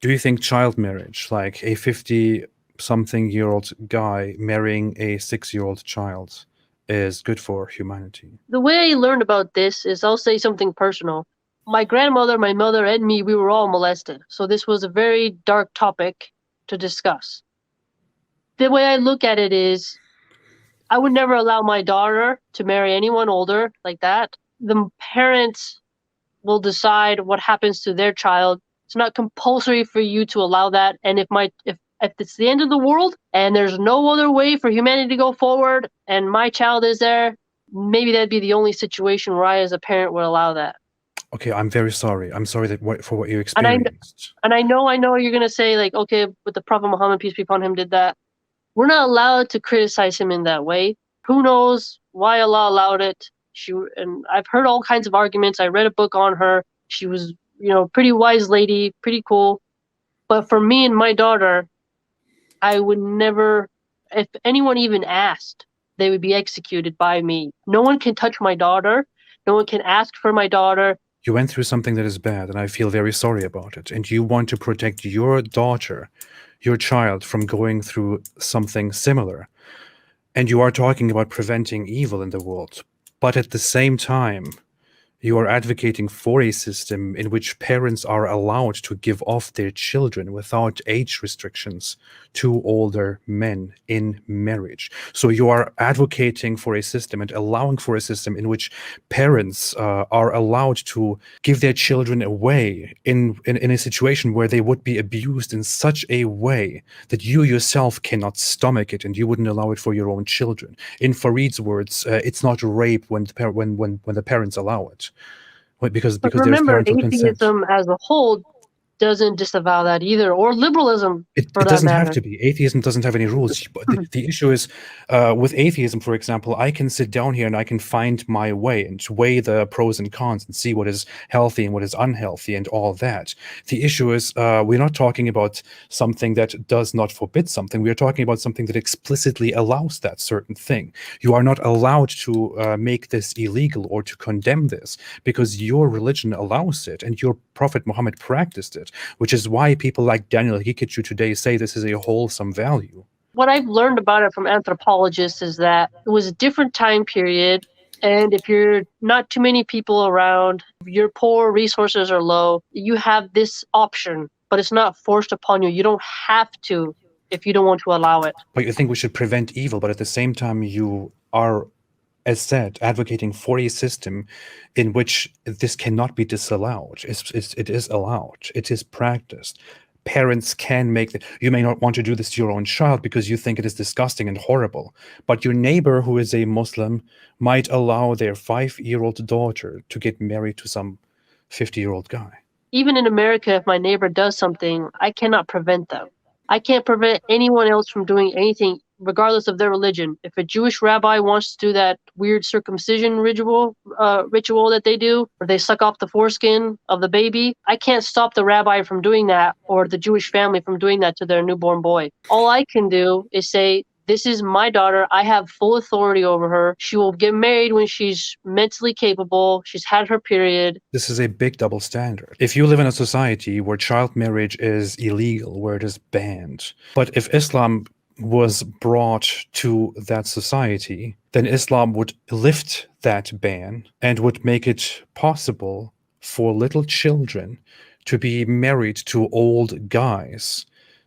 Do you think child marriage, like a 50-something-year-old guy marrying a 6-year-old child, is good for humanity? The way I learned about this is I'll say something personal. My grandmother, my mother, and me, we were all molested. So this was a very dark topic to discuss. The way I look at it is I would never allow my daughter to marry anyone older like that. The parents will decide what happens to their child. It's not compulsory for you to allow that. And if it's the end of the world and there's no other way for humanity to go forward and my child is there, maybe that'd be the only situation where I as a parent would allow that. Okay, I'm very sorry. I'm sorry for what you And experienced. I know you're gonna say like, okay, but the Prophet Muhammad, peace be upon him, did that. We're not allowed to criticize him in that way. Who knows why Allah allowed it? And I've heard all kinds of arguments. I read a book on her. She was, pretty wise lady, pretty cool. But for me and my daughter, I would never, if anyone even asked, they would be executed by me. No one can touch my daughter. No one can ask for my daughter. You went through something that is bad, and I feel very sorry about it. And you want to protect your daughter, your child, from going through something similar. And you are talking about preventing evil in the world. But at the same time, you are advocating for a system in which parents are allowed to give off their children without age restrictions to older men in marriage. So you are advocating for a system and allowing for a system in which parents are allowed to give their children away in a situation where they would be abused in such a way that you yourself cannot stomach it and you wouldn't allow it for your own children. In Farid's words, it's not rape when the parents allow it. Because But there's remember, parental consent. atheism as a whole doesn't disavow that either, or liberalism It for that doesn't have matter. to be. Atheism doesn't have any rules. But the issue is, with atheism, for example, I can sit down here and I can find my way and weigh the pros and cons and see what is healthy and what is unhealthy and all that. The issue is, we're not talking about something that does not forbid something. We are talking about something that explicitly allows that certain thing. You are not allowed to make this illegal or to condemn this because your religion allows it and your Prophet Muhammad practiced it, which is why people like Daniel Hikichu today say this is a wholesome value. What I've learned about it from anthropologists is that it was a different time period. And if you're not too many people around, you're poor, resources are low, you have this option, but it's not forced upon you. You don't have to if you don't want to allow it. But you think we should prevent evil, but at the same time you are, as said, advocating for a system in which this cannot be disallowed. It is allowed. It is practiced. Parents can make that. You may not want to do this to your own child because you think it is disgusting and horrible, but your neighbor who is a Muslim might allow their 5-year-old daughter to get married to some 50-year-old guy. Even in America, if my neighbor does something, I cannot prevent them. I can't prevent anyone else from doing anything, regardless of their religion. If a Jewish rabbi wants to do that weird circumcision ritual that they do, where they suck off the foreskin of the baby, I can't stop the rabbi from doing that or the Jewish family from doing that to their newborn boy. All I can do is say, this is my daughter. I have full authority over her. She will get married when she's mentally capable. She's had her period. This is a big double standard. If you live in a society where child marriage is illegal, where it is banned, but if Islam was brought to that society, then Islam would lift that ban and would make it possible for little children to be married to old guys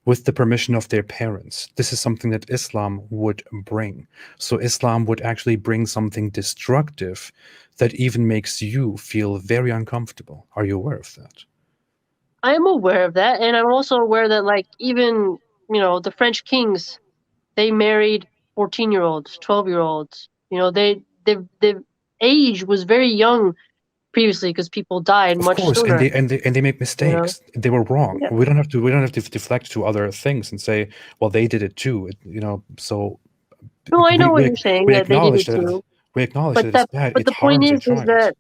with the permission of their parents. This is something that Islam would bring. So Islam would actually bring something destructive that even makes you feel very uncomfortable. Are you aware of that? I am aware of that, and I'm also aware that, like, even, the French kings, they married 14-year-olds, 12-year-olds. The age was very young previously because people died Of much course, sooner. and they make mistakes. They were wrong. Yeah. We don't have to deflect to other things and say, well, they did it too. So No, I know what you're saying, we that they did acknowledge it that too. it's bad. But It the point harms a is child. that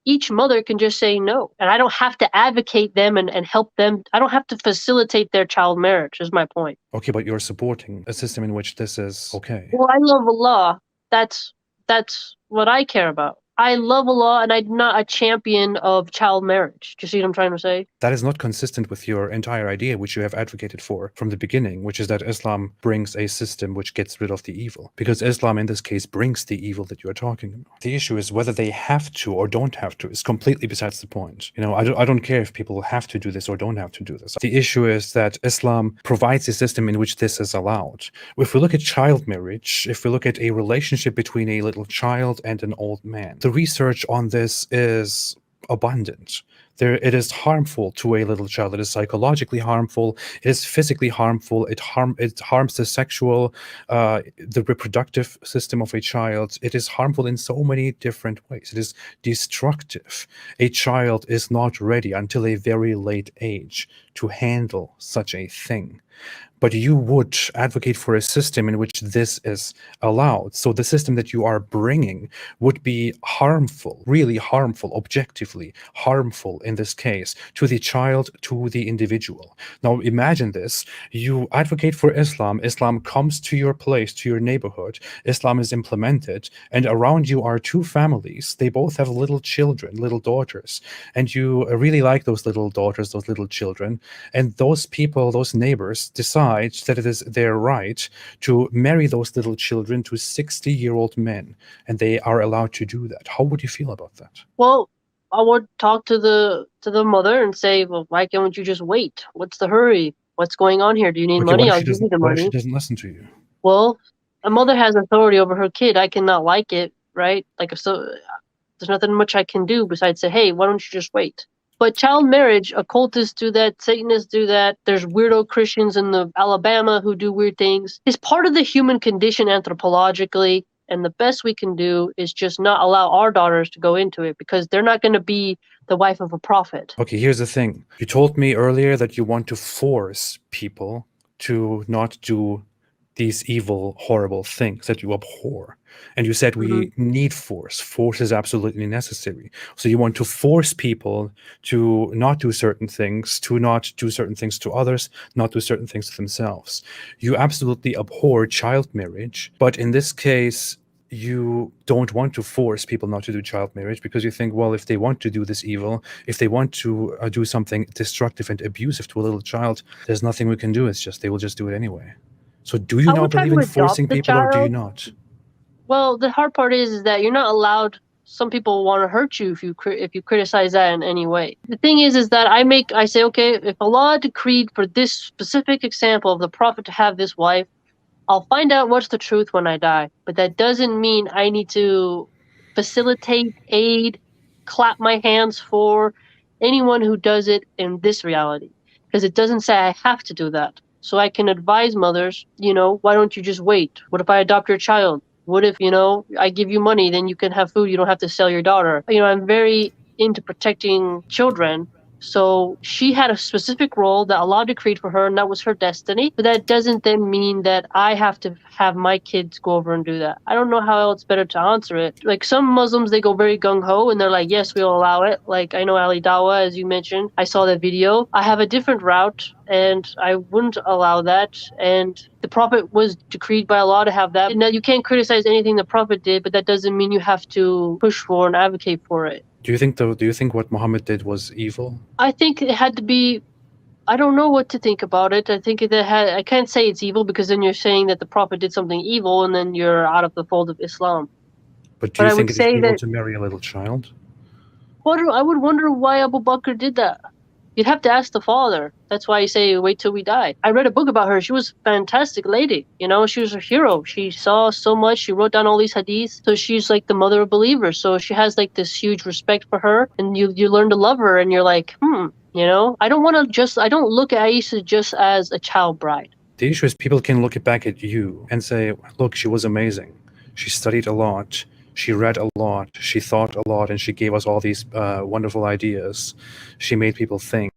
each mother can just say no, and I don't have to advocate them and help them. I don't have to facilitate their child marriage, is my point. Okay, but you're supporting a system in which this is okay. Well, I love Allah. That's what I care about. I love Allah and I'm not a champion of child marriage. Do you see what I'm trying to say? That is not consistent with your entire idea, which you have advocated for from the beginning, which is that Islam brings a system which gets rid of the evil. Because Islam, in this case, brings the evil that you are talking about. The issue is whether they have to or don't have to is completely besides the point. You know, I don't care if people have to do this or don't have to do this. The issue is that Islam provides a system in which this is allowed. If we look at child marriage, if we look at a relationship between a little child and an old man, the research on this is abundant. It is harmful to a little child. It is psychologically harmful. It is physically harmful. It harms the sexual, the reproductive system of a child. It is harmful in so many different ways. It is destructive. A child is not ready until a very late age to handle such a thing. But you would advocate for a system in which this is allowed. So the system that you are bringing would be harmful, really harmful, objectively harmful in this case, to the child, to the individual. Now imagine this, you advocate for Islam, Islam comes to your place, to your neighborhood, Islam is implemented, and around you are two families. They both have little children, little daughters, and you really like those little daughters, those little children, and those people, those neighbors decide that it is their right to marry those little children to 60-year-old men, and they are allowed to do that. How would you feel about that? Well, I would talk to the mother and say, well, why can't you just wait? What's the hurry? What's going on here? Do you need Okay, money? I'll give you the what if she money. doesn't listen to you? Well, a mother has authority over her kid. I cannot like it, right? Like, so there's nothing much I can do besides say, hey, why don't you just wait? But child marriage, occultists do that, Satanists do that. There's weirdo Christians in the Alabama who do weird things. It's part of the human condition anthropologically, and the best we can do is just not allow our daughters to go into it because they're not going to be the wife of a prophet. Okay, here's the thing. You told me earlier that you want to force people to not do these evil, horrible things that you abhor. And you said we need force. Force is absolutely necessary. So you want to force people to not do certain things, to not do certain things to others, not do certain things to themselves. You absolutely abhor child marriage, but in this case, you don't want to force people not to do child marriage because you think, well, if they want to do this evil, if they want to do something destructive and abusive to a little child, there's nothing we can do. It's just, they will just do it anyway. So do you I now would try believe to in forcing adopt the people or do you child. not? Well, the hard part is that you're not allowed. Some people want to hurt you if you criticize that in any way. The thing is that I say, okay, if Allah decreed for this specific example of the Prophet to have this wife, I'll find out what's the truth when I die. But that doesn't mean I need to facilitate, aid, clap my hands for anyone who does it in this reality. Because it doesn't say I have to do that. So I can advise mothers, why don't you just wait? What if I adopt your child? What if, I give you money, then you can have food, you don't have to sell your daughter. I'm very into protecting children. So she had a specific role that Allah decreed for her, and that was her destiny. But that doesn't then mean that I have to have my kids go over and do that. I don't know how else better to answer it. Like some Muslims, they go very gung-ho, and they're like, yes, we'll allow it. Like I know Ali Dawa, as you mentioned. I saw that video. I have a different route, and I wouldn't allow that. And the Prophet was decreed by Allah to have that. Now, you can't criticize anything the Prophet did, but that doesn't mean you have to push for and advocate for it. Do you think what Muhammad did was evil? I think it had to be. I don't know what to think about it. I think I can't say it's evil because then you're saying that the Prophet did something evil and then you're out of the fold of Islam. But do you I think would it is say evil that. to marry a little child? I would wonder why Abu Bakr did that. You'd have to ask the father. That's why you say wait till we die. I read a book about her. She was a fantastic lady. She was a hero. She saw so much. She wrote down all these hadiths. So she's like the mother of believers. So she has like this huge respect for her, and you learn to love her. And you're like, I don't look at Aisha just as a child bride. The issue is people can look back at you and say, look, she was amazing. She studied a lot. She read a lot. She thought a lot, and she gave us all these wonderful ideas. She made people think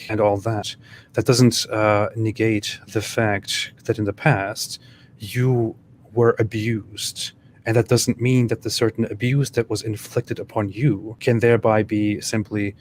and all that. That doesn't negate the fact that in the past you were abused. And that doesn't mean that the certain abuse that was inflicted upon you can thereby be simply,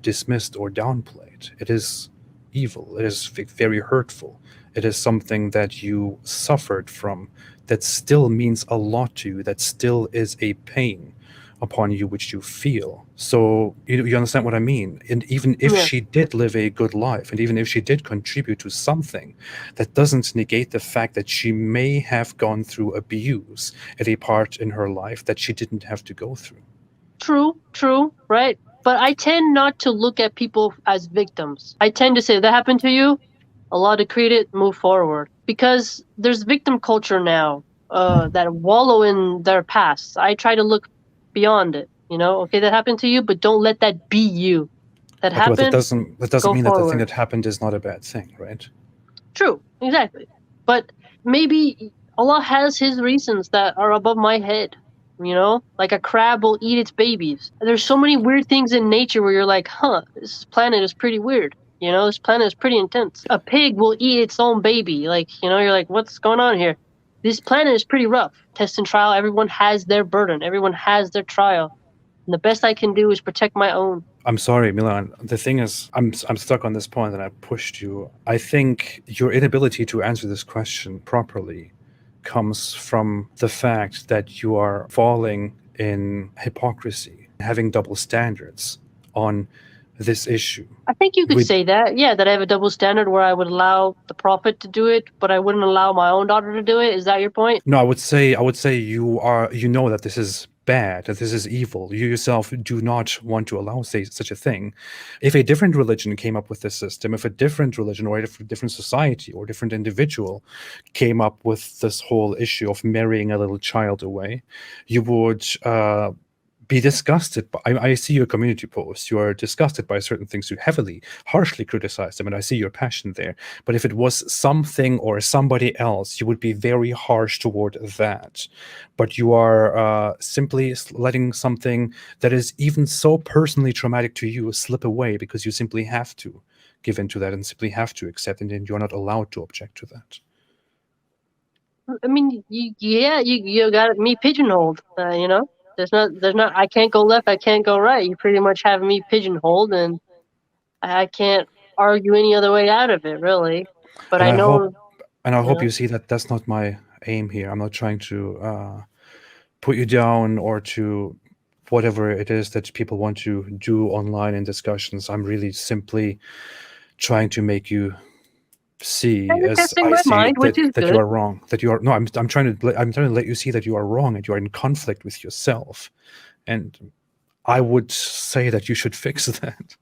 dismissed or downplayed. It is evil. It is very hurtful. It is something that you suffered from that still means a lot to you, that still is a pain. upon you which you feel. So you understand what I mean? And even if Yeah. she did live a good life, and even if she did contribute to something, that doesn't negate the fact that she may have gone through abuse at a part in her life that she didn't have to go through. True, right? But I tend not to look at people as victims. I tend to say, that happened to you, Allah decreed it, move forward. Because there's victim culture now that wallow in their past. I try to look beyond it. Okay, that happened to you, but don't let that be you. That Okay, but happened, that doesn't go mean that the thing forward. that happened is not a bad thing, right? True, exactly. But maybe Allah has His reasons that are above my head. Like a crab will eat its babies. There's so many weird things in nature where you're like, this planet is pretty weird. This planet is pretty intense. A pig will eat its own baby. Like, you're like, what's going on here? This planet is pretty rough. Test and trial, everyone has their burden. Everyone has their trial. And the best I can do is protect my own. I'm sorry, Milan. The thing is, I'm stuck on this point and I pushed you. I think your inability to answer this question properly comes from the fact that you are falling in hypocrisy, having double standards on this issue. I think you could say that, yeah, that I have a double standard where I would allow the prophet to do it, but I wouldn't allow my own daughter to do it. Is that your point? No, I would say you know that this is bad, that this is evil. You yourself do not want to allow such a thing. If a different religion came up with this system, if a different religion or a different society or different individual came up with this whole issue of marrying a little child away, you would be disgusted. I see your community posts. You are disgusted by certain things. You harshly criticize them, and I see your passion there. But if it was something or somebody else, you would be very harsh toward that. But you are simply letting something that is even so personally traumatic to you slip away because you simply have to give into that and simply have to accept it, and you're not allowed to object to that. I mean, you got me pigeonholed. There's not. I can't go left. I can't go right. You pretty much have me pigeonholed, and I can't argue any other way out of it, really. But And I know, I hope you see that that's not my aim here. I'm not trying to put you down or to whatever it is that people want to do online in discussions. I'm really simply trying to make you see, you're as testing I my see mind, which is that good. you are wrong. That you are no. I'm trying to let you see that you are wrong and you are in conflict with yourself. And I would say that you should fix that.